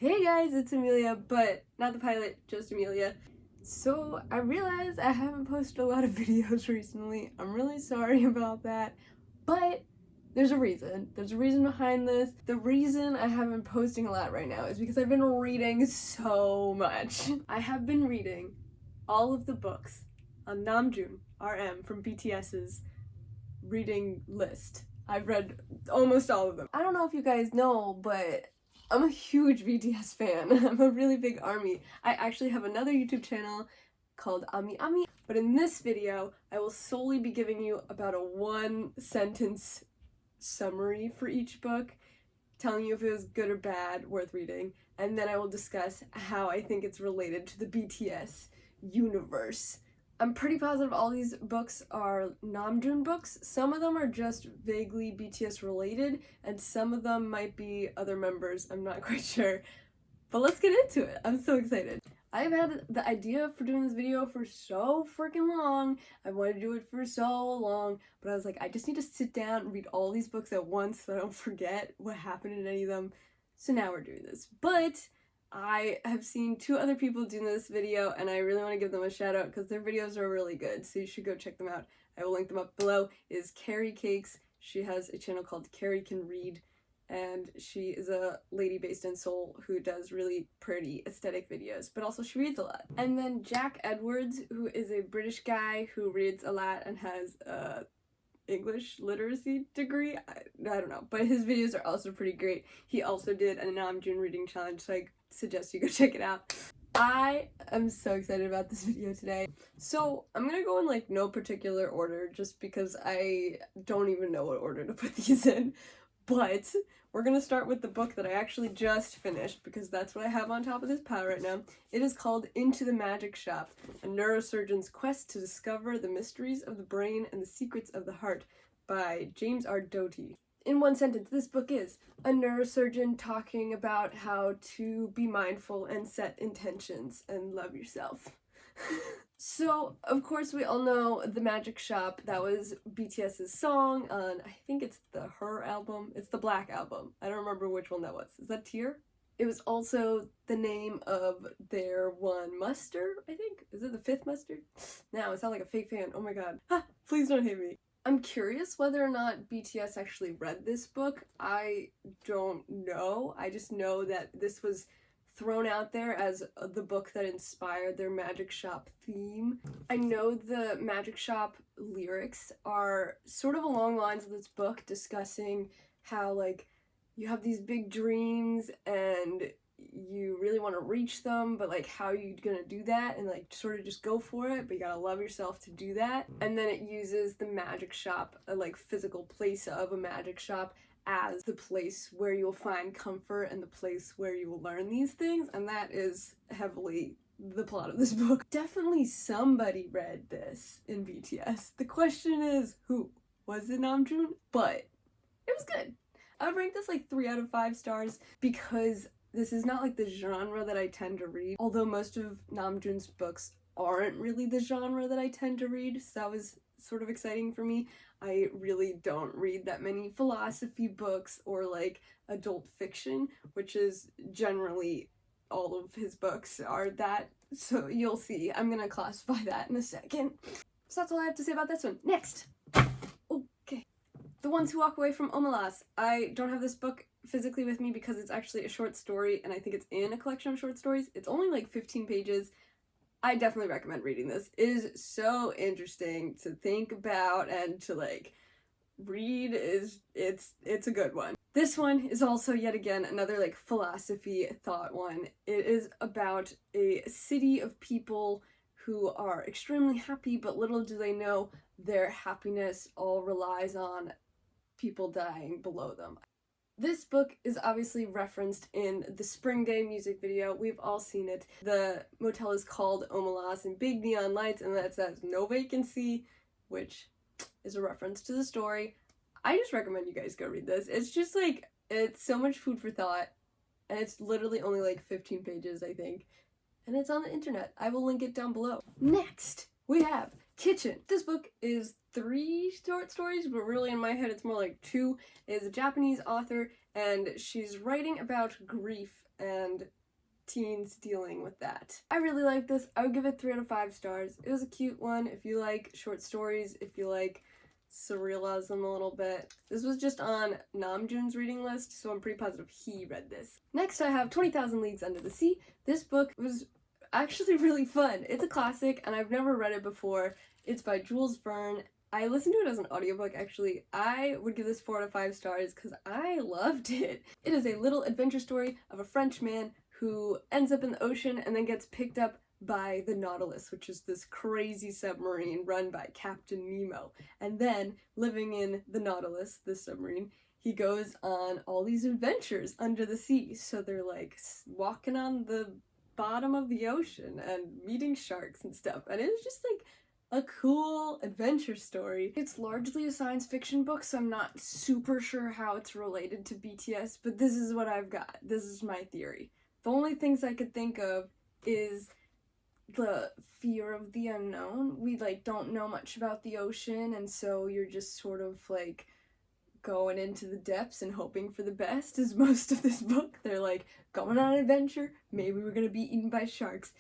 Hey guys, it's Amelia, but not the pilot, just Amelia. So I realized I haven't posted a lot of videos recently. I'm really sorry about that, but there's a reason. There's a reason behind this. The reason I haven't been posting a lot right now is because I've been reading so much. I have been reading all of the books on Namjoon, RM, from BTS's reading list. I've read almost all of them. I don't know if you guys know, but I'm a huge BTS fan. I'm a really big ARMY. I actually have another YouTube channel called Ami, but in this video, I will solely be giving you about a one-sentence summary for each book, telling you if it was good or bad, worth reading, and then I will discuss how I think it's related to the BTS universe. I'm pretty positive all these books are Namjoon books. Some of them are just vaguely BTS related, and some of them might be other members. I'm not quite sure. But let's get into it. I'm so excited. I've had the idea for doing this video for so freaking long. I wanted to do it for so long, but I was like, I just need to sit down and read all these books at once so I don't forget what happened in any of them. So now we're doing this. But I have seen two other people doing this video, and I really want to give them a shout out because their videos are really good, so you should go check them out. I will link them up below. Is Carrie Cakes. She has a channel called Carrie Can Read, and she is a lady based in Seoul who does really pretty aesthetic videos, but also she reads a lot. And then Jack Edwards, who is a British guy who reads a lot and has English literacy degree. I don't know, but his videos are also pretty great. He also did a Namjoon reading challenge, so I suggest you go check it out. I am so excited about this video today. So I'm gonna go in like no particular order just because I don't even know what order to put these in, but we're gonna start with the book that I actually just finished because that's what I have on top of this pile right now. It is called Into the Magic Shop, a neurosurgeon's quest to discover the mysteries of the brain and the secrets of the heart by James R. Doty. In one sentence, this book is a neurosurgeon talking about how to be mindful and set intentions and love yourself. So, of course, we all know The Magic Shop. That was BTS's song on, I think it's the Her album. It's the Black album. I don't remember which one that was. Is that Tear? It was also the name of their one muster, I think. Is it the fifth muster? Now, I sound like a fake fan. Oh my god. Ha! Please don't hate me. I'm curious whether or not BTS actually read this book. I don't know. I just know that this was thrown out there as the book that inspired their Magic Shop theme. I know the Magic Shop lyrics are sort of along the lines of this book, discussing how, like, you have these big dreams and you really want to reach them, but like how are you gonna do that, and like sort of just go for it, but you gotta love yourself to do that. And then it uses the magic shop, a like physical place of a magic shop, as the place where you'll find comfort and the place where you will learn these things, and that is heavily the plot of this book. Definitely somebody read this in BTS. The question is, who? Was it Namjoon? But it was good. I would rank this like 3 out of 5 stars because this is not like the genre that I tend to read, although most of Namjoon's books aren't really the genre that I tend to read, so that was sort of exciting for me. I really don't read that many philosophy books or like adult fiction, which is generally all of his books are that, so you'll see. I'm gonna classify that in a second. So that's all I have to say about this one. Next! Okay. The Ones Who Walk Away from Omelas. I don't have this book physically with me because it's actually a short story, and I think it's in a collection of short stories. It's only like 15 pages. I definitely recommend reading this. It is so interesting to think about and to like read. It's a good one. This one is also yet again another like philosophy thought one. It is about a city of people who are extremely happy, but little do they know their happiness all relies on people dying below them. This book is obviously referenced in the Spring Day music video. We've all seen it. The motel is called Omelas in big neon lights, and that says no vacancy, which is a reference to the story. I just recommend you guys go read this. It's just like, it's so much food for thought, and it's literally only like 15 pages, I think, and it's on the internet. I will link it down below. Next, we have Kitchen. This book is 3 short stories, but really in my head it's more like 2. It is a Japanese author, and she's writing about grief and teens dealing with that. I really like this. I would give it 3 out of 5 stars. It was a cute one if you like short stories, if you like surrealism a little bit. This was just on Namjoon's reading list, so I'm pretty positive he read this. Next I have 20,000 Leagues Under the Sea. This book was actually really fun. It's a classic and I've never read it before. It's by Jules Verne. I listened to it as an audiobook actually. I would give this 4 out of 5 stars because I loved it. It is a little adventure story of a French man who ends up in the ocean and then gets picked up by the Nautilus, which is this crazy submarine run by Captain Nemo. And then, living in the Nautilus, this submarine, he goes on all these adventures under the sea. So they're like walking on the bottom of the ocean and meeting sharks and stuff. And it was just like a cool adventure story. It's largely a science fiction book, so I'm not super sure how it's related to BTS, but this is what I've got. This is my theory. The only things I could think of is the fear of the unknown. We don't know much about the ocean, and so you're just sort of going into the depths and hoping for the best is most of this book. They're going on an adventure, maybe we're gonna be eaten by sharks.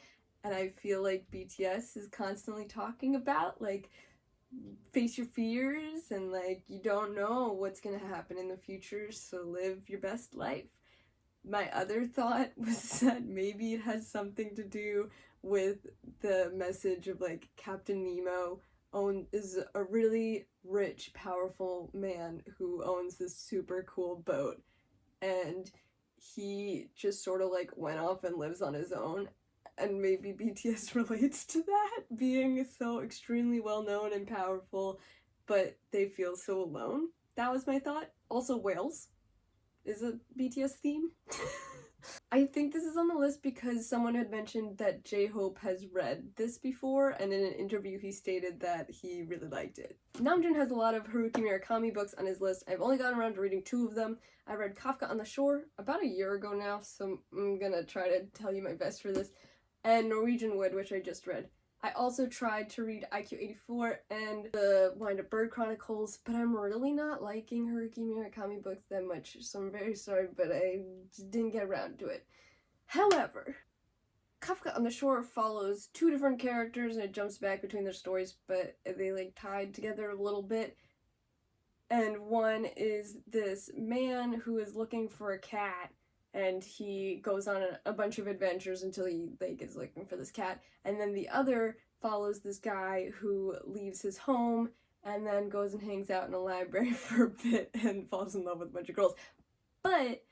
And I feel like BTS is constantly talking about face your fears and you don't know what's gonna happen in the future, so live your best life. My other thought was that maybe it has something to do with the message of Captain Nemo is a really rich, powerful man who owns this super cool boat, and he just sort of went off and lives on his own, and maybe BTS relates to that, being so extremely well known and powerful, but they feel so alone. That was my thought. Also, whales is a BTS theme. I think this is on the list because someone had mentioned that J-Hope has read this before, and in an interview he stated that he really liked it. Namjoon has a lot of Haruki Murakami books on his list. I've only gotten around to reading 2 of them. I read Kafka on the Shore about a year ago now, so I'm gonna try to tell you my best for this, and Norwegian Wood, which I just read. I also tried to read IQ84 and the Wind-Up Bird Chronicles, but I'm really not liking Haruki Murakami books that much, so I'm very sorry, but I just didn't get around to it. However, Kafka on the Shore follows 2 different characters and it jumps back between their stories, but they tied together a little bit. And one is this man who is looking for a cat, and he goes on a bunch of adventures until he is looking for this cat. And then the other follows this guy who leaves his home and then goes and hangs out in a library for a bit and falls in love with a bunch of girls. But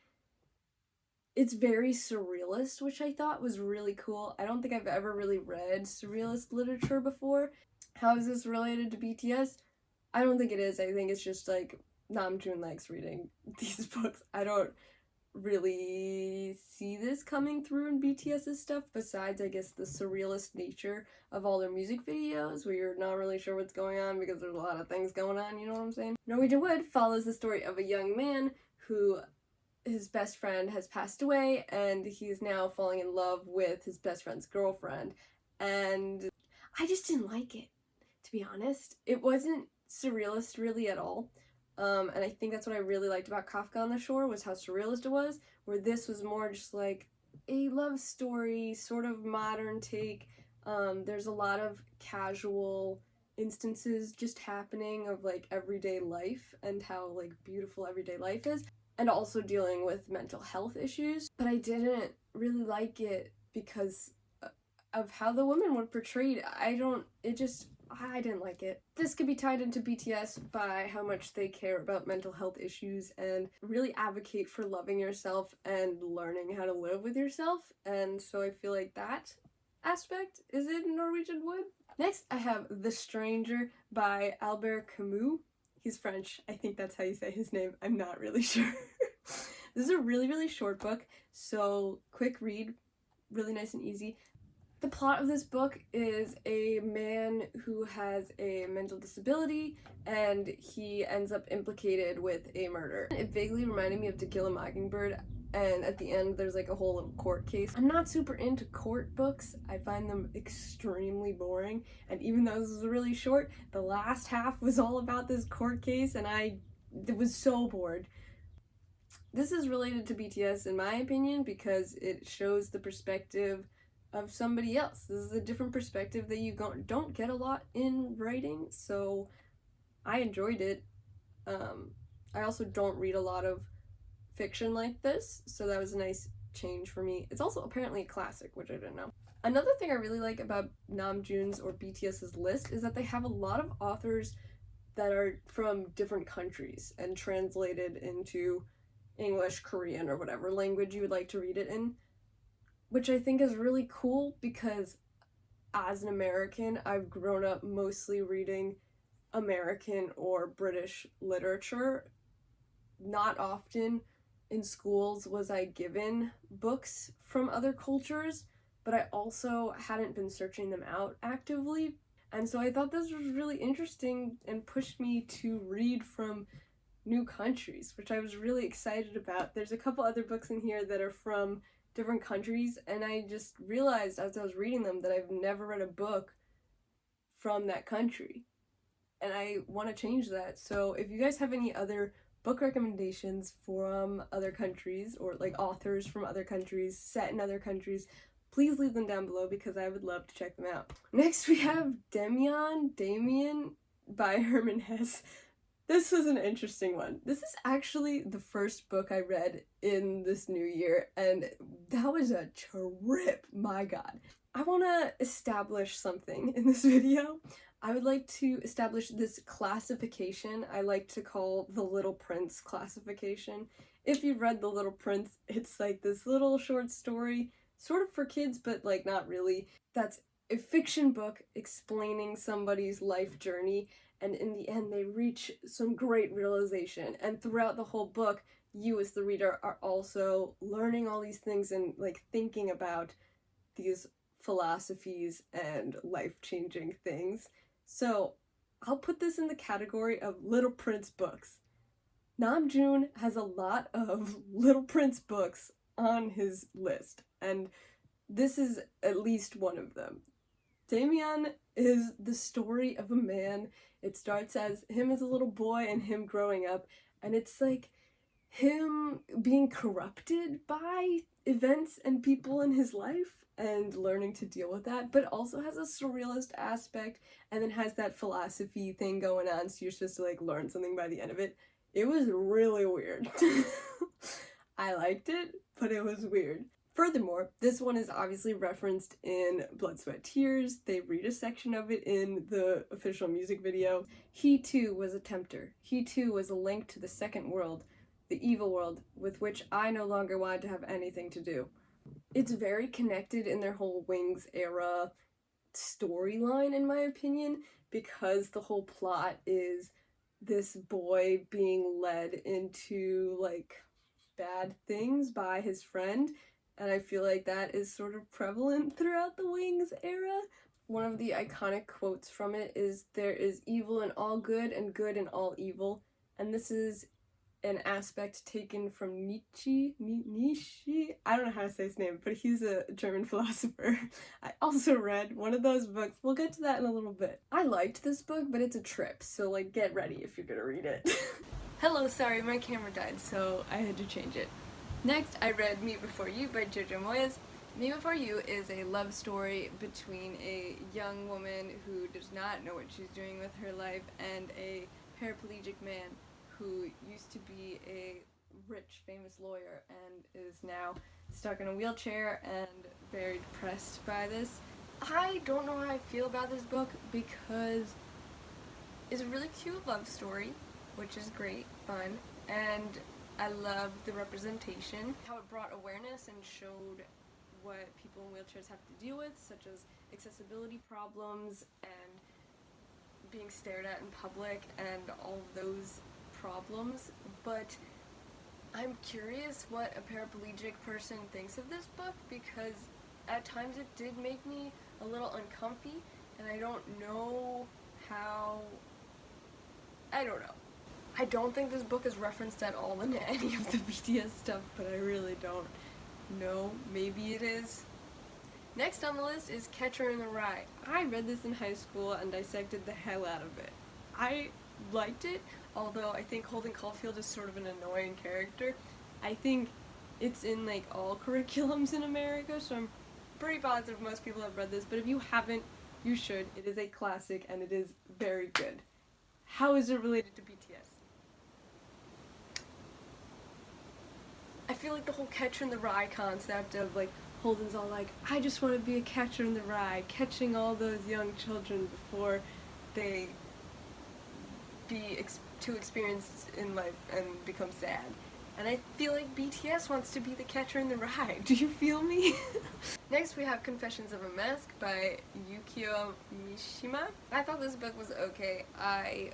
it's very surrealist, which I thought was really cool. I don't think I've ever really read surrealist literature before. How is this related to BTS? I don't think it is. I think it's just Namjoon likes reading these books. I don't really see this coming through in BTS's stuff, besides I guess the surrealist nature of all their music videos where you're not really sure what's going on because there's a lot of things going on, you know what I'm saying? Norwegian Wood follows the story of a young man who his best friend has passed away and he's now falling in love with his best friend's girlfriend, and I just didn't like it, to be honest. It wasn't surrealist really at all. And I think that's what I really liked about Kafka on the Shore, was how surrealist it was, where this was more just a love story, sort of modern take. There's a lot of casual instances just happening of everyday life and how beautiful everyday life is, and also dealing with mental health issues. But I didn't really like it because of how the women were portrayed. I didn't like it. This could be tied into BTS by how much they care about mental health issues and really advocate for loving yourself and learning how to live with yourself, and so I feel like that aspect is in Norwegian Wood. Next, I have The Stranger by Albert Camus. He's French. I think that's how you say his name. I'm not really sure. This is a really, really short book, so quick read, really nice and easy. The plot of this book is a man who has a mental disability and he ends up implicated with a murder. It vaguely reminded me of To Kill a Mockingbird, and at the end there's a whole little court case. I'm not super into court books. I find them extremely boring, and even though this was really short, the last half was all about this court case and I was so bored. This is related to BTS in my opinion because it shows the perspective of somebody else. This is a different perspective that you don't get a lot in writing, so I enjoyed it. I also don't read a lot of fiction like this, so that was a nice change for me. It's also apparently a classic, which I didn't know. Another thing I really like about Namjoon's or BTS's list is that they have a lot of authors that are from different countries and translated into English, Korean, or whatever language you would like to read it in, which I think is really cool because as an American, I've grown up mostly reading American or British literature. Not often in schools was I given books from other cultures, but I also hadn't been searching them out actively. And so I thought this was really interesting and pushed me to read from new countries, which I was really excited about. There's a couple other books in here that are from different countries, and I just realized as I was reading them that I've never read a book from that country. And I want to change that. So if you guys have any other book recommendations from other countries or like authors from other countries set in other countries, please leave them down below because I would love to check them out. Next we have Demian by Herman Hesse. This was an interesting one. This is actually the first book I read in this new year, and that was a trip, my god. I want to establish something in this video. I would like to establish this classification I like to call the Little Prince classification. If you've read The Little Prince, it's like this little short story, sort of for kids, but like not really. That's a fiction book explaining somebody's life journey, and in the end they reach some great realization. And throughout the whole book, you as the reader are also learning all these things and like thinking about these philosophies and life-changing things. So I'll put this in the category of Little Prince books. Namjoon has a lot of Little Prince books on his list, and this is at least one of them. Demian is the story of a man. It starts as him as a little boy and him growing up, and it's like him being corrupted by events and people in his life and learning to deal with that, but also has a surrealist aspect and then has that philosophy thing going on, so you're supposed to like learn something by the end of it. It was really weird. I liked it, but it was weird. Furthermore, this one is obviously referenced in Blood, Sweat, Tears. They read a section of it in the official music video. He too was a tempter. He too was a link to the second world, the evil world, with which I no longer wanted to have anything to do. It's very connected in their whole Wings era storyline, in my opinion, because the whole plot is this boy being led into like bad things by his friend, and I feel like that is sort of prevalent throughout the Wings era. One of the iconic quotes from it is, "There is evil in all good and good in all evil," and this is an aspect taken from Nietzsche. I don't know how to say his name, but he's a German philosopher. I also read one of those books. We'll get to that in a little bit. I liked this book, but it's a trip, so like get ready if you're gonna read it. Hello, sorry, my camera died, so I had to change it. Next, I read Me Before You by JiYoung. Me Before You is a love story between a young woman who does not know what she's doing with her life and a paraplegic man who used to be a rich, famous lawyer and is now stuck in a wheelchair and very depressed by this. I don't know how I feel about this book because it's a really cute love story, which is great, fun, and I love the representation, how it brought awareness and showed what people in wheelchairs have to deal with, such as accessibility problems and being stared at in public and all of those problems. But I'm curious what a paraplegic person thinks of this book, because at times it did make me a little uncomfy, and I don't know how... I don't know. I don't think this book is referenced at all in any of the BTS stuff, but I really don't know. Maybe it is. Next on the list is Catcher in the Rye. I read this in high school and dissected the hell out of it. I liked it, although I think Holden Caulfield is sort of an annoying character. I think it's in like all curriculums in America, so I'm pretty positive most people have read this, but if you haven't, you should. It is a classic and it is very good. How is it related to BTS? I feel like the whole Catcher in the Rye concept of like Holden's all like, I just want to be a catcher in the rye, catching all those young children before they be too experienced in life and become sad. And I feel like BTS wants to be the catcher in the rye. Do you feel me? Next we have Confessions of a Mask by Yukio Mishima. I thought this book was okay. I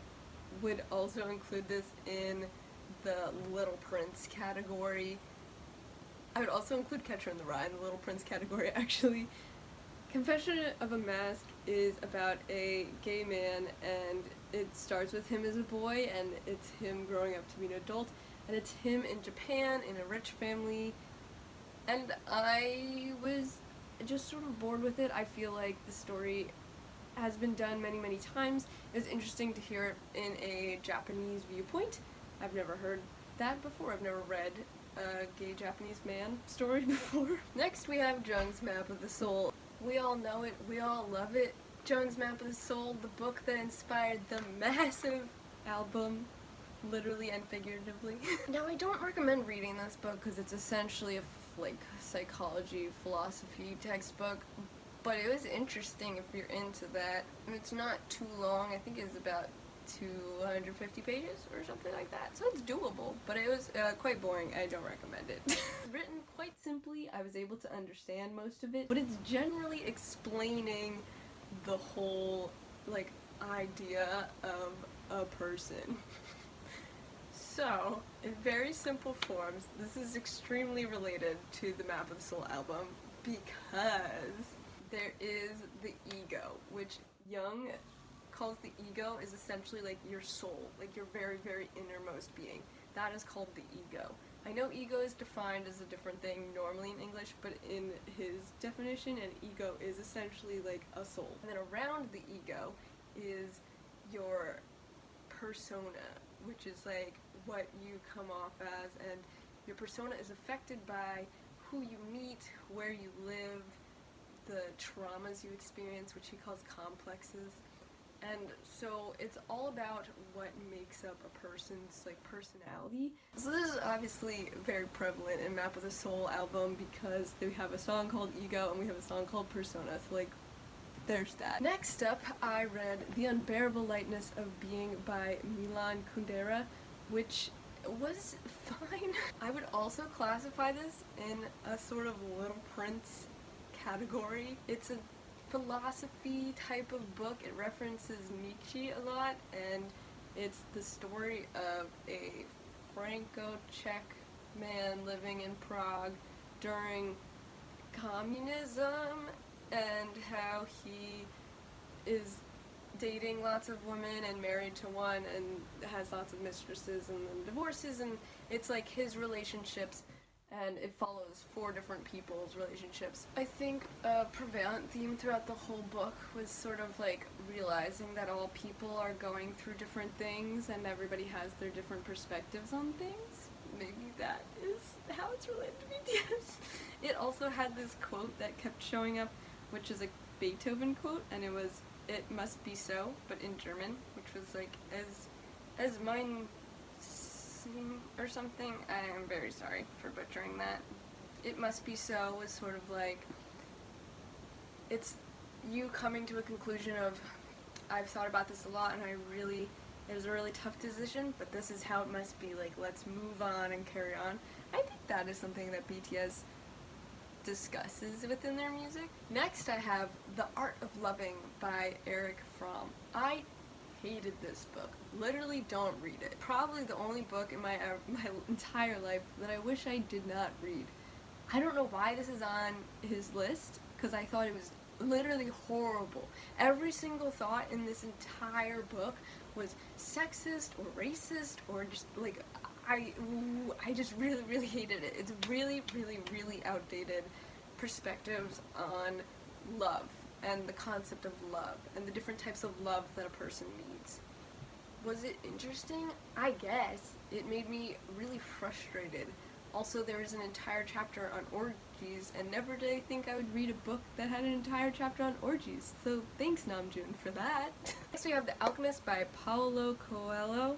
would also include this in the Little Prince category. I would also include Catcher in the Rye in the Little Prince category, actually. Confession of a Mask is about a gay man, and it starts with him as a boy, and it's him growing up to be an adult, and it's him in Japan, in a rich family, and I was just sort of bored with it. I feel like the story has been done many, many times. It was interesting to hear it in a Japanese viewpoint. I've never heard that before. I've never read a gay Japanese man story before. Next we have Jung's Map of the Soul. We all know it, we all love it. Jung's Map of the Soul, the book that inspired the massive album, literally and figuratively. Now I don't recommend reading this book because it's essentially a like psychology, philosophy textbook, but it was interesting if you're into that. And it's not too long, I think it's about 250 pages or something like that, so it's doable, but it was quite boring. I don't recommend it. Written quite simply, I was able to understand most of it, but it's generally explaining the whole like idea of a person. So, in very simple forms, this is extremely related to the Map of the Soul album because there is the ego, which Jung calls the ego is essentially like your soul, like your very, very innermost being. That is called the ego. I know ego is defined as a different thing normally in English, but in his definition, an ego is essentially like a soul. And then around the ego is your persona, which is like what you come off as, and your persona is affected by who you meet, where you live, the traumas you experience, which he calls complexes. And so it's all about what makes up a person's like personality. So this is obviously very prevalent in Map of the Soul album because we have a song called Ego and we have a song called Persona, so like there's that. Next up, I read The Unbearable Lightness of Being by Milan Kundera, which was fine. I would also classify this in a sort of Little Prince category. It's a philosophy type of book. It references Nietzsche a lot, and it's the story of a Franco-Czech man living in Prague during communism and how he is dating lots of women and married to one and has lots of mistresses and then divorces, and it's like his relationships, and it follows 4 different people's relationships. I think a prevalent theme throughout the whole book was sort of like realizing that all people are going through different things and everybody has their different perspectives on things. Maybe that is how it's related to BTS. It also had this quote that kept showing up, which is a Beethoven quote, and it was, "It must be so," but in German, which was like, as mein or something. I am very sorry for butchering that. It must be so was sort of like, it's you coming to a conclusion of, I've thought about this a lot and it was a really tough decision, but this is how it must be, like let's move on and carry on. I think that is something that BTS discusses within their music. Next I have The Art of Loving by Eric Fromm. I hated this book. Literally don't read it. Probably the only book in my entire life that I wish I did not read. I don't know why this is on his list, because I thought it was literally horrible. Every single thought in this entire book was sexist or racist or just like, I just really, really hated it. It's really, really, really outdated perspectives on love and the concept of love and the different types of love that a person needs. Was it interesting? I guess. It made me really frustrated. Also, there is an entire chapter on orgies, and never did I think I would read a book that had an entire chapter on orgies, so thanks Namjoon for that. Next we have The Alchemist by Paulo Coelho.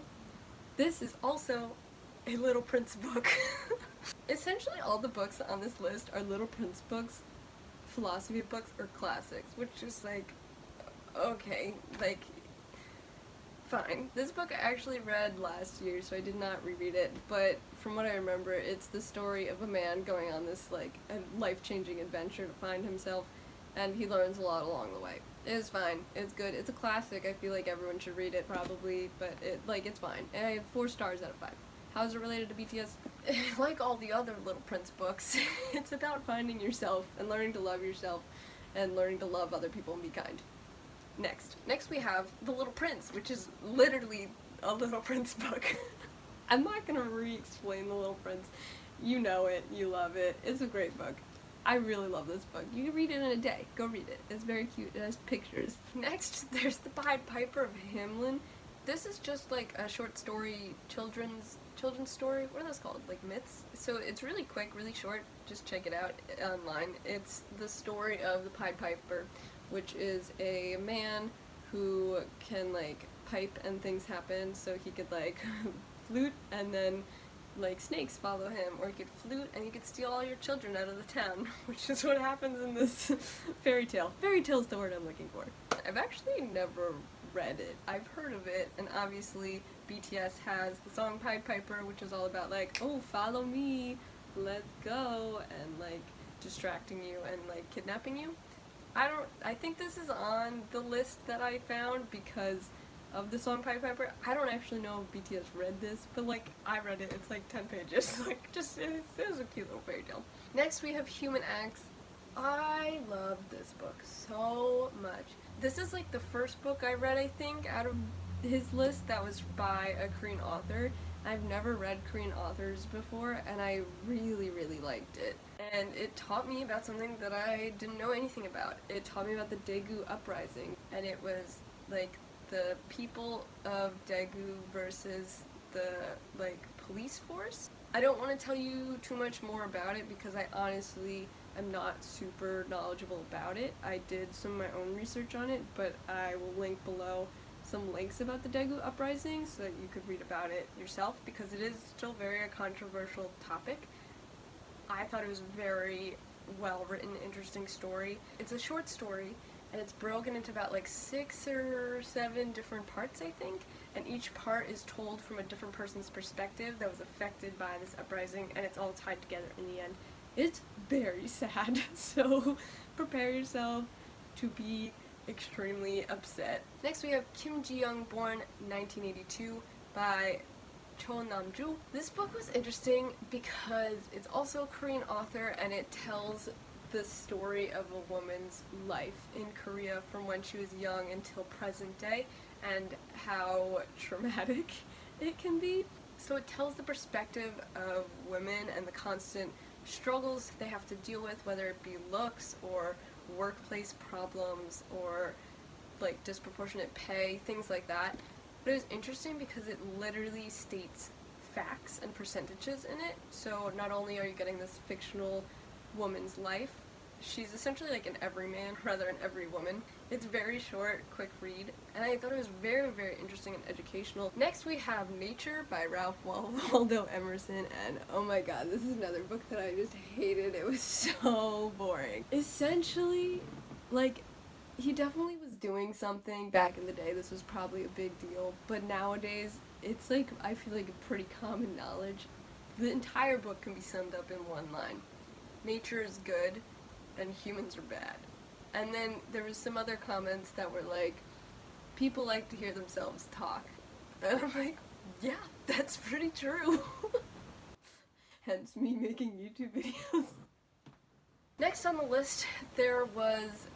This is also a Little Prince book. Essentially all the books on this list are Little Prince books, philosophy books, or classics, which is like, okay, like, fine. This book I actually read last year, so I did not reread it, but from what I remember, it's the story of a man going on this, like, a life-changing adventure to find himself, and he learns a lot along the way. It's fine. It's good. It's a classic. I feel like everyone should read it, probably, but it's fine. And I have 4 stars out of 5. How is it related to BTS? Like all the other Little Prince books, it's about finding yourself and learning to love yourself and learning to love other people and be kind. Next we have The Little Prince, which is literally a Little Prince book. I'm not gonna re-explain The Little Prince. You know it, you love it. It's a great book. I really love this book. You can read it in a day. Go read it. It's very cute. It has pictures. Next, there's The Pied Piper of Hamelin. This is just like a short story, children's story. What are those called? Like myths? So it's really quick, really short. Just check it out online. It's the story of the Pied Piper, which is a man who can like pipe and things happen, so he could like flute and then like snakes follow him, or he could flute and he could steal all your children out of the town, which is what happens in this fairy tale. Fairy tale is the word I'm looking for. I've actually never read it. I've heard of it, and obviously BTS has the song Pied Piper, which is all about like, oh, follow me, let's go, and like distracting you and like kidnapping you. I think this is on the list that I found because of the song Pied Piper. I don't actually know if BTS read this, but like, I read it. It's like 10 pages. Like, just, it was a cute little fairy tale. Next we have Human Acts. I love this book so much. This is like the first book I read, I think, out of his list that was by a Korean author. I've never read Korean authors before, and I really, really liked it. And it taught me about something that I didn't know anything about. It taught me about the Daegu uprising, and it was like the people of Daegu versus the like police force. I don't want to tell you too much more about it because I honestly am not super knowledgeable about it. I did some of my own research on it, but I will link below some links about the Daegu uprising so that you could read about it yourself, because it is still very a controversial topic. I thought it was a very well written, interesting story. It's a short story, and it's broken into about like 6 or 7 different parts, I think, and each part is told from a different person's perspective that was affected by this uprising, and it's all tied together in the end. It's very sad, so prepare yourself to be extremely upset. Next we have Kim JiYoung, born 1982, by Namjoon. This book was interesting because it's also a Korean author, and it tells the story of a woman's life in Korea from when she was young until present day, and how traumatic it can be. So it tells the perspective of women and the constant struggles they have to deal with, whether it be looks or workplace problems or like disproportionate pay, things like that. But it was interesting because it literally states facts and percentages in it. So not only are you getting this fictional woman's life, she's essentially like an everyman rather than every woman. It's very short, quick read, and I thought it was very, very interesting and educational. Next we have Nature by Ralph Waldo Emerson, and oh my god, this is another book that I just hated. It was so boring. Essentially, like, he definitely was doing something back in the day. This was probably a big deal, but nowadays it's like, I feel like a pretty common knowledge. The entire book can be summed up in one line. Nature is good and humans are bad. And then there was some other comments that were like, people like to hear themselves talk. And I'm like, yeah, that's pretty true. Hence me making YouTube videos. Next on the list, there was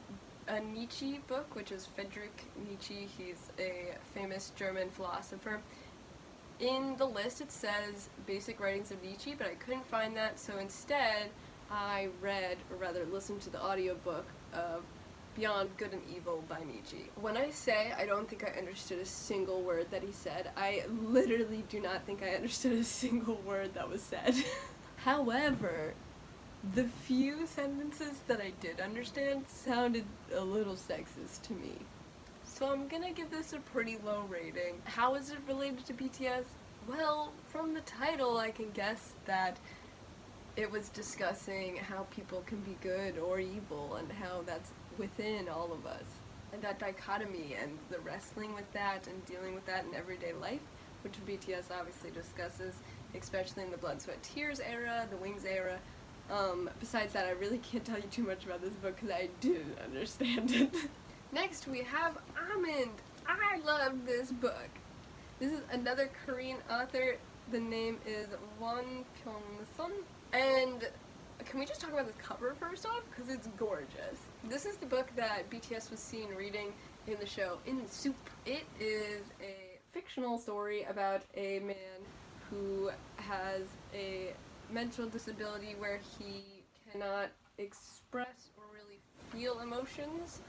a Nietzsche book, which is Friedrich Nietzsche. He's a famous German philosopher. In the list it says Basic Writings of Nietzsche, but I couldn't find that, so instead I read, or rather listened to the audiobook of Beyond Good and Evil by Nietzsche. When I say I don't think I understood a single word that he said, I literally do not think I understood a single word that was said. However, the few sentences that I did understand sounded a little sexist to me. So I'm gonna give this a pretty low rating. How is it related to BTS? Well, from the title I can guess that it was discussing how people can be good or evil and how that's within all of us. And that dichotomy and the wrestling with that and dealing with that in everyday life, which BTS obviously discusses, especially in the Blood, Sweat, Tears era, the Wings era. Besides that, I really can't tell you too much about this book because I didn't understand it. Next we have Almond. I love this book. This is another Korean author. The name is Won Pyong-sun. And can we just talk about the cover first off? Because it's gorgeous. This is the book that BTS was seen reading in the show In Soup. It is a fictional story about a man who has a mental disability where he cannot express or really feel emotions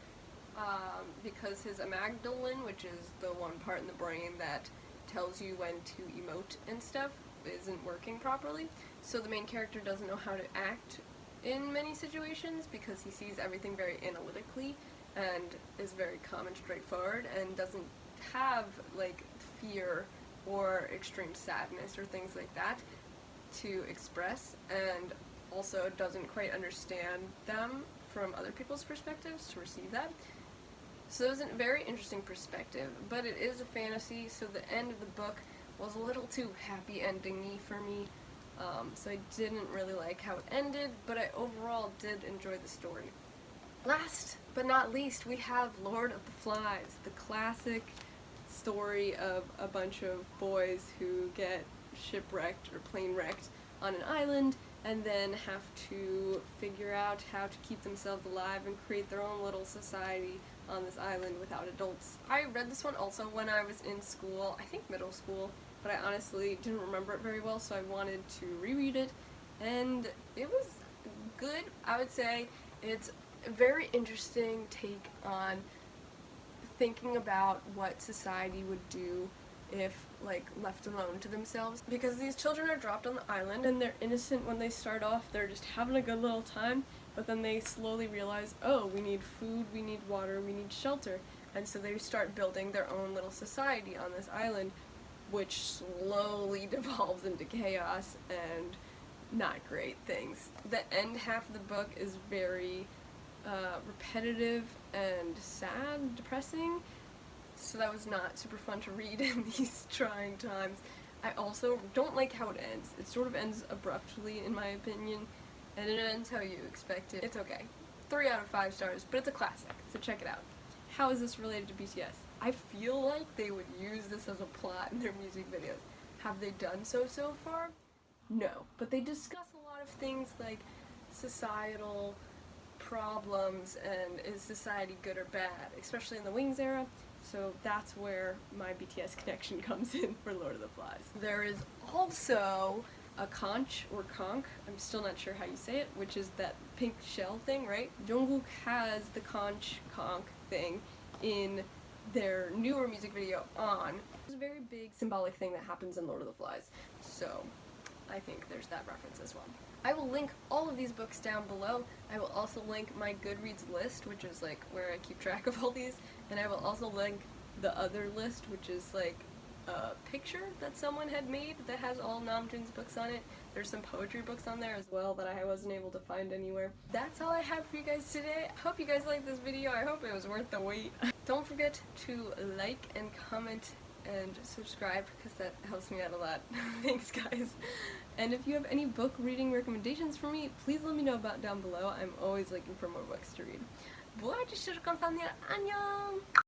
because his amygdalin, which is the one part in the brain that tells you when to emote and stuff, isn't working properly. So the main character doesn't know how to act in many situations because he sees everything very analytically and is very calm and straightforward and doesn't have like fear or extreme sadness or things like that to express, and also doesn't quite understand them from other people's perspectives to receive that. So it was a very interesting perspective, but it is a fantasy, so the end of the book was a little too happy ending-y for me. So I didn't really like how it ended, but I overall did enjoy the story. Last but not least, we have Lord of the Flies, the classic story of a bunch of boys who get shipwrecked or plane wrecked on an island and then have to figure out how to keep themselves alive and create their own little society on this island without adults. I read this one also when I was in school, I think middle school, but I honestly didn't remember it very well, so I wanted to reread it, and it was good. I would say it's a very interesting take on thinking about what society would do if, like, left alone to themselves. Because these children are dropped on the island, and they're innocent when they start off, they're just having a good little time, but then they slowly realize, oh, we need food, we need water, we need shelter, and so they start building their own little society on this island, which slowly devolves into chaos and not great things. The end half of the book is very repetitive and sad, depressing, so that was not super fun to read in these trying times. I also don't like how it ends. It sort of ends abruptly, in my opinion, and it ends how you expect it. It's okay. 3 out of 5 stars, but it's a classic, so check it out. How is this related to BTS? I feel like they would use this as a plot in their music videos. Have they done so far? No, but they discuss a lot of things like societal problems and is society good or bad, especially in the Wings era, so that's where my BTS connection comes in for Lord of the Flies. There is also a conch, or conch, I'm still not sure how you say it, which is that pink shell thing, right? Jungkook has the conch thing in their newer music video On. It's a very big symbolic thing that happens in Lord of the Flies, so I think there's that reference as well. I will link all of these books down below. I will also link my Goodreads list, which is like where I keep track of all these, and I will also link the other list, which is like a picture that someone had made that has all Namjoon's books on it. There's some poetry books on there as well that I wasn't able to find anywhere. That's all I have for you guys today. I hope you guys liked this video. I hope it was worth the wait. Don't forget to like and comment and subscribe because that helps me out a lot. Thanks guys. And if you have any book reading recommendations for me, please let me know about down below. I'm always looking for more books to read. 보아주셔서 감사합니다. 안녕!